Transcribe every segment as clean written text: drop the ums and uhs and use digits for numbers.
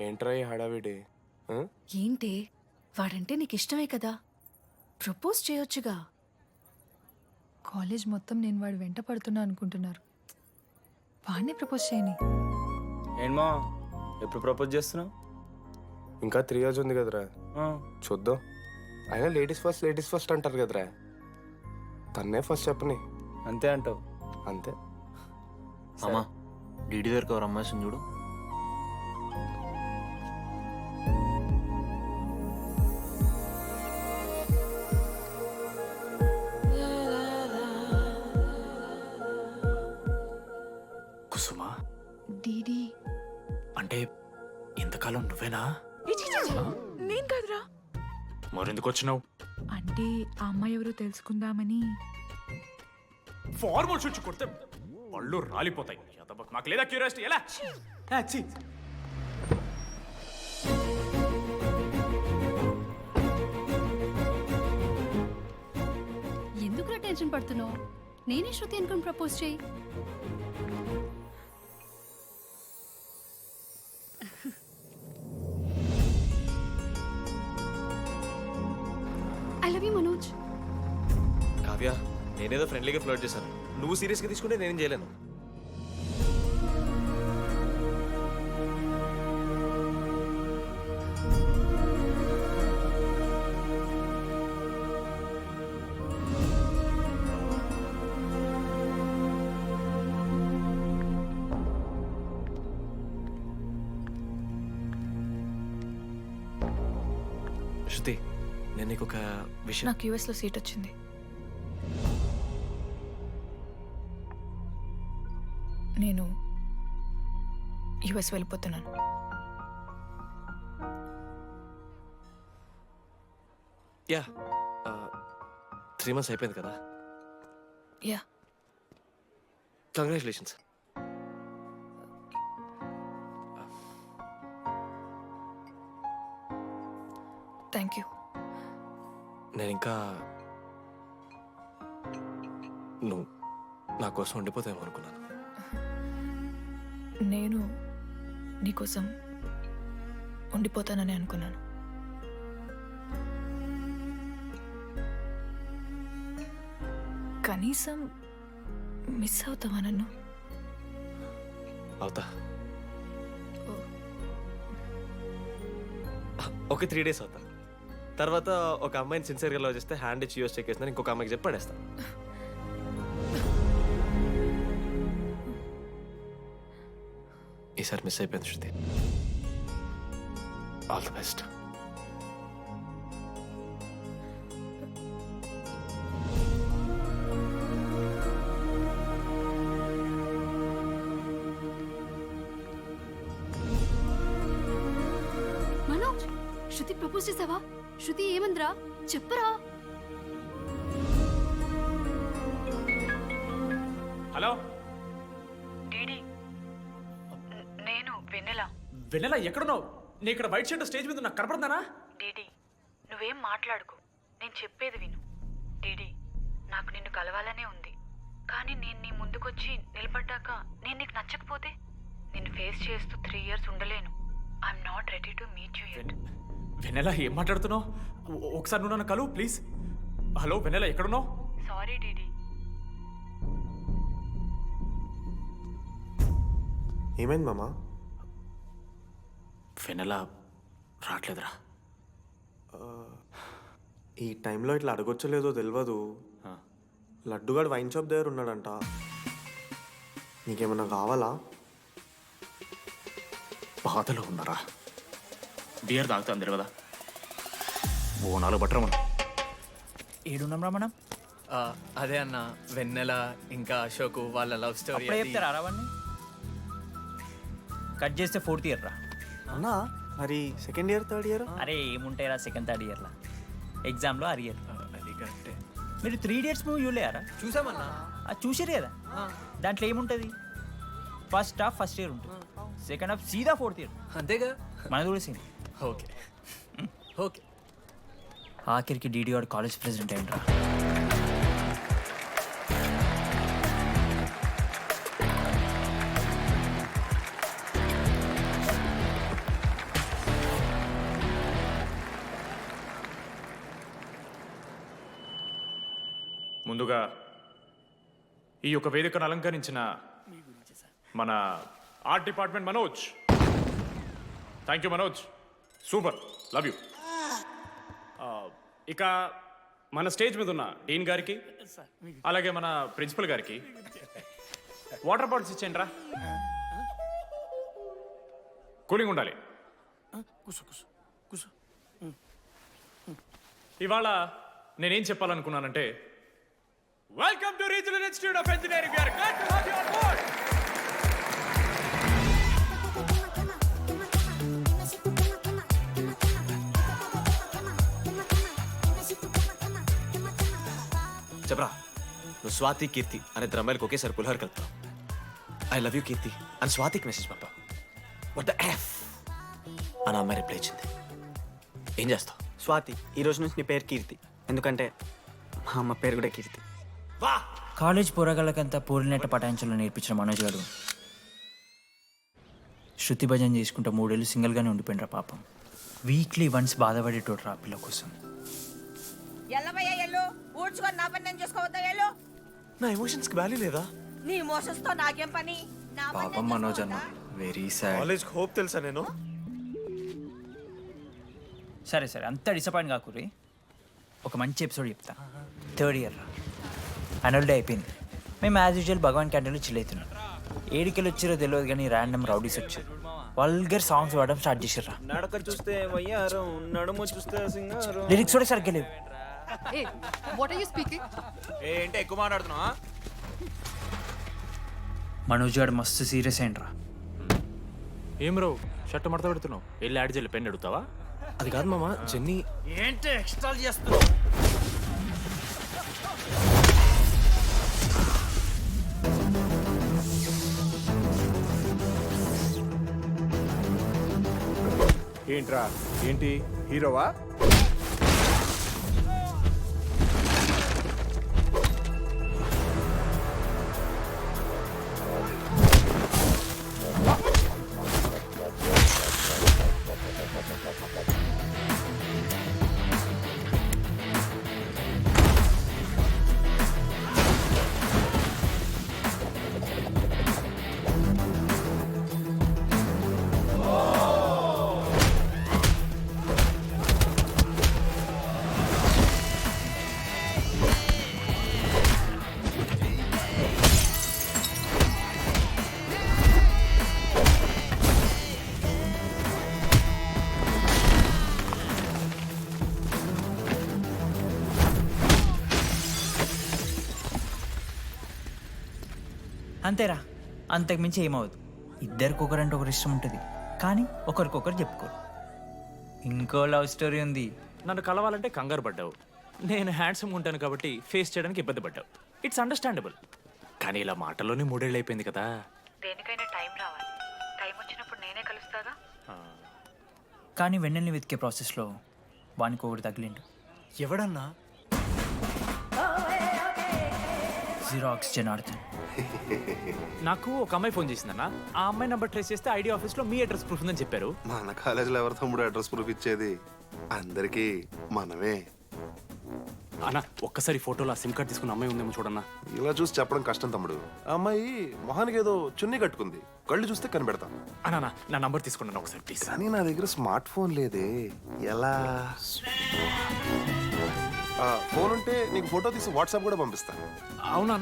ఏంట్రా ఈ హడావిడి? ఆ? ఏంటి వాడంటే నీకు ఇష్టమే కదా, ప్రపోజ్ చేయొచ్చుగా. కాలేజ్ మొత్తం నేను వాడు వెంట పడుతున్నా అనుకుంటున్నారు. వాడిని ప్రపోజ్ చేయని. ఏంటమ్మా ఎప్పుడు ప్రపోజ్ చేస్తున్నావు? ఇంకా 3 years ఉంది కదరా, చూద్దాం. అయినా లేడీస్ ఫస్ట్ అంటారు కదరా, తన్నే ఫస్ట్ చెప్పని. అంతే అంటావు? అంతే. అమ్మా డీడీ దగ్గరకు ఎవరు అమ్మాయి చూడు. కుసుమా డీడీ అంటే ఇంతకాలం నువ్వేనా? నేను కాదురా. మరెందుకు వచ్చినావు? అంటే ఆ అమ్మాయి ఎవరో తెలుసుకుందామని. ఫార్మల్ షూట్ కొడితే పళ్ళు రాలిపోతాయి. మాకు లేదా క్యూరియాసిటీ? ఎలా ఎందుకురా టెన్షన్ పడుతున్నావు? నేనే శృతి అనుకుని ప్రపోజ్ చేయి. I love you Manoj. Kavya, నేనేదో ఫ్రెండ్లీగా ఫ్లర్ట్ చేశాను. నువ్వు సీరియస్గా తీసుకుంటే నేనేం చేయలేను. శృతి, నేను నీకు ఒక విషయం. నాకు యూఎస్లో సీట్ వచ్చింది. నేను యుఎస్ వెళ్ళిపోతున్నాను. యా, 3 months అయిపోయింది కదా. యా. కంగ్రాచులేషన్స్. Thank you. నేను ఇంకా నువ్వు నా కోసం ఉండిపోతాయేమో అనుకున్నాను. నేను నీకోసం ఉండిపోతానని అనుకున్నాను. కనీసం మిస్ అవుతావా నన్ను? అవుతా. ఓకే, 3 days అవుతా. తర్వాత ఒక అమ్మాయిని సిన్సియర్గా లవ్ చేస్తే హ్యాండ్ ఇచ్చి యూస్ చెక్ చేసిన ఇంకొక అమ్మాయికి చెప్పి పడేస్తా. ఈసారి మిస్ అయిపోయింది Shruti. All the best. Manoj, Shruti propose చేసావా? శృతి ఏమందిరా చెప్పరా? హలో డీడీ, నేను వెన్నెల. వెన్నెల ఎక్కడున్నావు? నీ ఇక్కడ వైట్ షర్ట్ స్టేజ్ మీద నాకు కనపడుతున్నానా? డీడీ, నువ్వేం మాట్లాడుకో, నేను చెప్పేది విను. డీడీ, నాకు నిన్ను కలవాలనే ఉంది, కానీ నేను నీ ముందుకొచ్చి నిలబడ్డాక నేను నీకు నచ్చకపోతే నిన్ను ఫేస్ చేస్తూ 3 years ఉండలేను. I'm not ready to meet you yet. Vennela ఏం మాట్లాడుతున్నావు? ఒకసారి నువ్వు నన్ను కలువు ప్లీజ్. హలో వెన్నెల ఎక్కడున్నావు? Sorry DD. ఏమైంది మామా? వెన్నెల రావట్లేదురా. ఈ టైంలో ఇట్లా అడగొచ్చో లేదో తెలియదు. లడ్డుగాడు వైన్ షాప్ దగ్గర ఉన్నాడంట. నీకేమన్నా కావాలా? బాధలో ఉన్నారా? బియర్ తాగుతాం కదా. ఓ 4 బట్టరా మనం. ఏడున్నాం రా మనం? అదే అన్న, వెన్నెల ఇంకా అశోక్ వాళ్ళ లవ్ స్టోరీ అప్పుడే చెప్తారా రావన్నీ? కట్ చేస్తే 4th year రా. అన్నా మరి 2nd year 3rd year? అరే ఏముంటాయిరా 2nd 3rd yearలా, ఎగ్జామ్లో అరియర్. అది కరెక్టే. మీరు 3 Idiots మూవీ చూడలేరా? చూసామన్నా. అది చూసారు కదా. దాంట్లో ఏముంటుంది? ఫస్ట్ హాఫ్ ఫస్ట్ ఇయర్ ఉంటుంది, సెకండ్ హాఫ్ సీదా 4th year. అంతేగా. మన కూడా సేమ్. Okay okay. ఆఖరికి డీడీ వాడు కాలేజ్ ప్రెసిడెంట్ అయిండ్రా. ముందుగా ఈ యొక్క వేదికను అలంకరించిన మన art department Manoj, thank you Manoj, super, love you. ఇక మన స్టేజ్ మీద ఉన్న డీన్ గారికి అలాగే మన ప్రిన్సిపల్ గారికి వాటర్ బాటిల్స్ ఇచ్చేయండి రా, కూలింగ్ ఉండాలి. ఇవాళ నేనేం చెప్పాలనుకున్నానంటే welcome to regional institute of engineering. We're glad to have you on board. చెప్పరా, నువ్వు స్వాతి కీర్తి అనే ఇద్దరు అమ్మాయిలకు ఒకేసారి పులిహోర కలుపుతావు. ఐ లవ్ యూ కీర్తి అని స్వాతికి మెసేజ్ పంపా. వాట్ ద ఎఫ్ అని అమ్మాయి రిప్లై ఇచ్చింది. ఏం చేస్తావు? స్వాతి, ఈ రోజు నుంచి నీ పేరు కీర్తి, ఎందుకంటే మా అమ్మ పేరు కూడా కీర్తి. వా కాలేజ్ పోరగాళ్ళకంతా పూరినట్ట పటాయించలో నేర్పించిన మనోజ్ గారు శృతి భజన చేసుకుంటూ 3 ఏళ్ళు సింగిల్గానే ఉండిపోయినరా పాపం. వీక్లీ వన్స్ బాధపడేటోడు రా పిల్ల కోసం. ఊడ్చుకొని నా పని నేను చేసుకోవద్దా? ఎల్లు. నా ఎమోషన్స్కి వాల్యూ లేదా? నీ మోషన్స్ తో నాకేం పని? నా పని పాపం నేను మనోజ్ అన్న, చేసుకోవద్దా? Very sad. కాలేజ్కి హోప్ తెలుసా నేను? సరే సరే, అంత డిసప్పాయింట్ కాకురి. ఒక మంచి ఎపిసోడ్ చెప్తా. 3rd ఇయర్ రా, యాన్యువల్ డే అయిపోయింది. మేము యాజ్ యూజువల్ భగవాన్ క్యాంటీన్లో చిల్ అవుతున్నాం. ఏడికెళ్ళి వచ్చారో తెలియదు కానీ ర్యాండమ్ రౌడీస్ వచ్చారు. వల్గర్ సాంగ్స్ పాడడం స్టార్ట్ చేసారా. నడక చూస్తే వయ్యారం, నడుము చూస్తే సింగారం. లిరిక్స్ కూడా సరిగ్గా లేవు. ఏంటి ఎక్కువ మాట్లాడుతున్నావా? మనోజ్ గారు మస్తు సీరియస్ అయిండ్రా. ఏం రో షర్ట్ మడత పెడుతున్నావు? వెళ్ళి యాడ్ చేయాలి, పెన్ అడుగుతావా? అది కాదు మామ, జెన్నీ. ఏంటి ఎక్స్ట్రా చేస్తున్నావు? ఏంట్రా, ఏంటి హీరోవా? అంతేరా, అంతకుమించి ఏమవుదు. ఇద్దరికొకరంటే ఒకరు ఇష్టం ఉంటుంది, కానీ ఒకరికొకరు చెప్పుకోరు. ఇంకో లవ్ స్టోరీ ఉంది. నన్ను కలవాలంటే కంగారు పడ్డావు. నేను హ్యాండ్సమ్ ఉంటాను కాబట్టి ఫేస్ చేయడానికి ఇబ్బంది పడ్డావు. It's understandable. కానీ ఇలా మాటల్లోనే 3 ఏళ్ళు అయిపోయింది కదా. దేనికైనా టైం రావాలి. టైం వచ్చినప్పుడు నేనే కలుస్తాగా. కానీ వెన్నెల్ని వెతికే ప్రాసెస్లో వానికి ఒకటి తగిలిండు. ఎవడన్నా? జిరాక్స్ జనార్దన్. నాకు ఒక అమ్మాయి ఫోన్ చేసిందన్న. ఆ అమ్మాయి నెంబర్ ట్రేస్ చేస్తే ఐడి ఆఫీస్లో మీ అడ్రస్ ప్రూఫ్ ఉందని చెప్పారు. మన కాలేజీలో ఎవరి తమ్ముడు అడ్రస్ ప్రూఫ్ ఇచ్చేది? అందరికీ మనమే. అన్న ఒక్కసారి ఫోటోలో ఆ సిమ్ కార్డ్ తీసుకున్న అమ్మాయి ఉందేమో చూడన్నా. ఇలా చూసి చెప్పడం కష్టం తమ్ముడు. ఆ అమ్మాయి మొహానికి ఏదో చున్నీ కట్టుకుంది, కళ్ళు చూస్తే కనిపెడతాం. అన్నా నా నంబర్ తీసుకున్నాను ఒకసారి ప్లీజ్. కానీ నా దగ్గర స్మార్ట్ ఫోన్ లేదే, ఎలా? ఫోన్ ఉంటే నీకు ఫోటో తీసి వాట్సాప్ కూడా పంపిస్తాను. అవునా?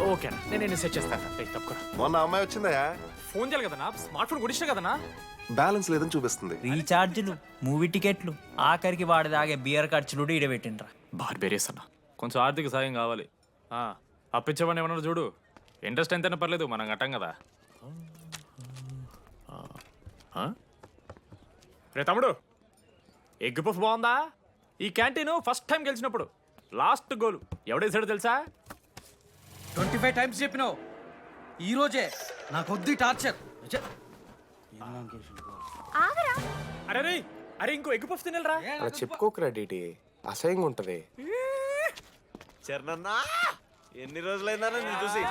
ఓకే అన్న, నేను సెట్ చేస్తాను. తప్పకుండా. మొన్న అమ్మాయి వచ్చిందయా? ఫోన్ చేయాలి కదన్నా, స్మార్ట్ ఫోన్ కొనిష్టం కదన్నా. బ్యాలెన్స్ లేదని చూపిస్తుంది. రీఛార్జ్లు, మూవీ టికెట్లు, ఆఖరికి వాడి దాగే బియర్ ఖర్చులు ఈడబెట్టిండ్రా. బార్బేరియస్ అన్న, కొంచెం ఆర్థిక సాయం కావాలి. అప్పించమని ఏమన్నారు చూడు. ఇంట్రెస్ట్ ఎంతైనా పర్లేదు, మనం కట్టాం కదా. రే తమ్ముడు, ఎగ్ పఫ్ బాగుందా? ఈ క్యాంటీన్ ఫస్ట్ టైం గెలిచినప్పుడు లాస్ట్ గోల్ ఎవడేసాడో తెలుసా? 25 టైమ్స్ చెప్పినావు, ఈ రోజే నాకు వద్దు టార్చర్. అరే రే, అరే ఇంకో ఎగ్ పఫ్ తినరా. అలా చెప్పుకోకరా డీటీ, అసహ్యంగా ఉంటది. చరణన్నా, ఎన్ని రోజులైందా నేను చూసి?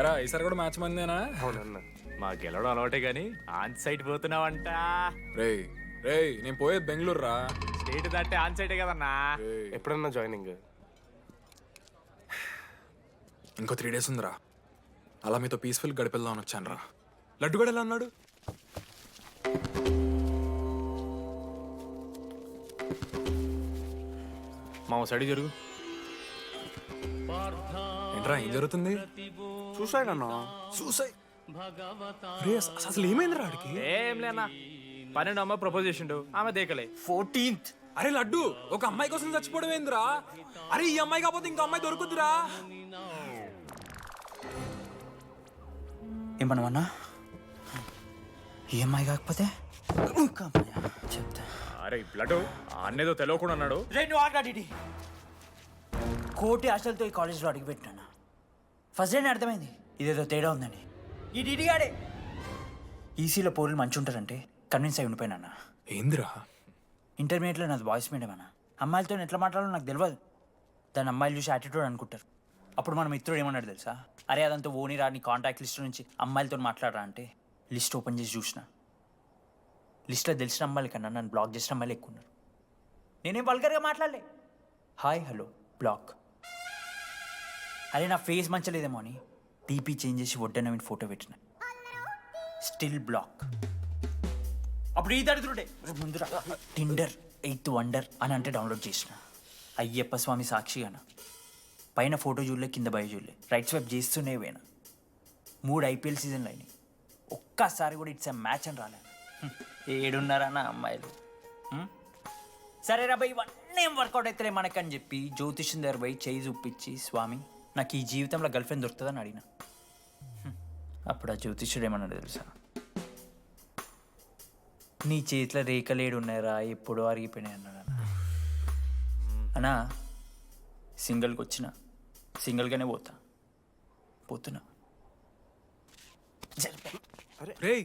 ఎరా ఈసారి కూడా మ్యాచ్ మందేనా? అవునన్నా. మా గెలవడం అలవాటే గానీ ఆన్ సైడ్ పోతున్నావంట. రే రేయ్ నేను పోయేది బెంగళూరు రా. స్టేట్ దాటే ఆన్ సైడే కదన్నా. ఎప్పుడన్నా జాయినింగ్? ఇంకో 3 days ఉందిరా. అలా మీతో పీస్ఫుల్ గడిపెళ్దామని వచ్చాను రా. లడ్డు కూడా ఎలా అన్నాడు? మా సైడ్ జరుగు. ఏంట్రా ఏం జరుగుతుంది? చూసాయి కన్నా. చూసాయి. అసలు ఏమైందిరా ఆడికి? ఏం లేనా, 12 అమ్మ ప్రపోజ్ చేసిండు, ఆమె దేకలే. 14th. అరే లడ్డు, ఒక అమ్మాయి కోసం చచ్చిపోవడం ఏందిరా? అరే ఈ అమ్మాయి కాకపోతే ఇంకో అమ్మాయి దొరుకుతురా. ఏమన్నా ఈఎంఐ కాకపోతే ఇంకా అమ్మాయా? చెప్తా. అరే బ్లడ్ అన్నేదో తెలియకుండా అన్నాడు. రెండు ఆగాడి కోటి ఆశలతో ఈ కాలేజ్లో అడుగుపెట్టినా. ఫస్ట్ డే అర్థమైంది ఇదేదో తేడా ఉందని. ఈ డిడిగాడే ఈసీలో పౌరులు మంచి ఉంటారంటే కన్విన్స్ అయి ఉండిపోయినా. ఏందిరా? ఇంటర్మీడియట్లో నాది బాయ్స్ మీడియం అన్న. అమ్మాయిలతో ఎట్లా మాట్లాడాలో నాకు తెలియదు. దాని అమ్మాయిలు చూసి యాటిట్యూడ్ అనుకుంటారు. అప్పుడు మన మిత్రుడు ఏమన్నాడు తెలుసా? అరే అదంతా ఓని రా, నీ కాంటాక్ట్ లిస్ట్ నుంచి అమ్మాయిలతో మాట్లాడరా అంటే లిస్ట్ ఓపెన్ చేసి చూసిన. లిస్ట్లో తెలిసిన అమ్మాయిల కన్నా నన్ను బ్లాక్ చేసిన అమ్మాయిలు ఎక్కువ ఉన్నారు. నేనేం వల్గర్గా మాట్లాడలే. Hi hello block. అరే నా ఫేస్ మంచలేదేమో అని టీపీ చేంజ్ చేసి వడ్డన నవీన్ ఫోటో పెట్టిన. Still block. అప్పుడు ఈ దరిద్రుడే ముందురా టిండర్ 8th వండర్ అని అంటే డౌన్లోడ్ చేసిన. అయ్యప్ప స్వామి సాక్షి అన్న. పైన ఫోటో చూడలే, కింద బయ చూడలే, రైట్ స్వైప్ చేస్తూనే పోయినా. 3 IPL సీజన్లు అయినాయి, ఒక్కసారి కూడా ఇట్స్ ఎ మ్యాచ్ అని రాలేదు. 7 అమ్మాయిలు. సరే రా భయ్, ఇవన్నీ ఏం వర్కౌట్ అవుతలే మనకని చెప్పి జ్యోతిష్యం దగ్గర పోయి చేయి చూపించి, స్వామి నాకు ఈ జీవితంలో గర్ల్ ఫ్రెండ్ దొరుకుతుందని అడిగిన. అప్పుడు ఆ జ్యోతిష్యుడు ఏమన్నాడు తెలుసా? నీ చేతిలో రేఖలేడు ఉన్నాయరా, ఎప్పుడో అరిగిపోయినాయి అన్నాడు. అన్నా సింగిల్కి వచ్చిన సింగిల్గానే పోతున్నా. రేయ్